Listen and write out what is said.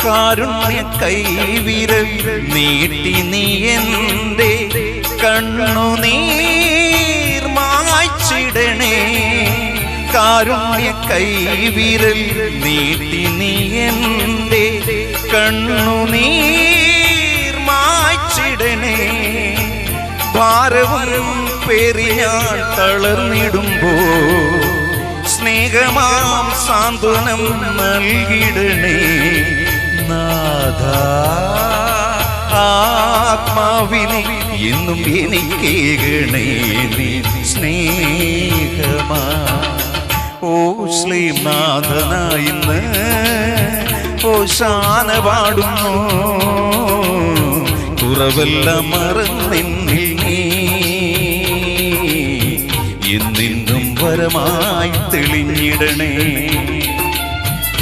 കാരുണ്യ കൈവിരൽ നീട്ടി നീ എൻ്റെ കണ്ണുനീർ മായ്ച്ചിടണേ. കാരുണ്യ കൈവിരൽ നീട്ടി നീ എൻ്റെ കണ്ണുനീർ മായ്ച്ചിടണേ. ഭാരവും പേറി ഞാൻ തളർന്നിടുമ്പോ സ്നേഹമാം സാന്ത്വനം നൽകിടണേ. നാഥാ ആത്മാവിനെ എന്നും എനിക്കേകണേ നീ സ്നേഹമാ. ഓ ശ്രീനാഥനായി ഇന്ന് ഓശാന പാടുന്നു. കുറവെല്ലാം മറന്നെന്നിൽ നീ എന്നെന്നും വരമായി തെളിഞ്ഞിടണേ.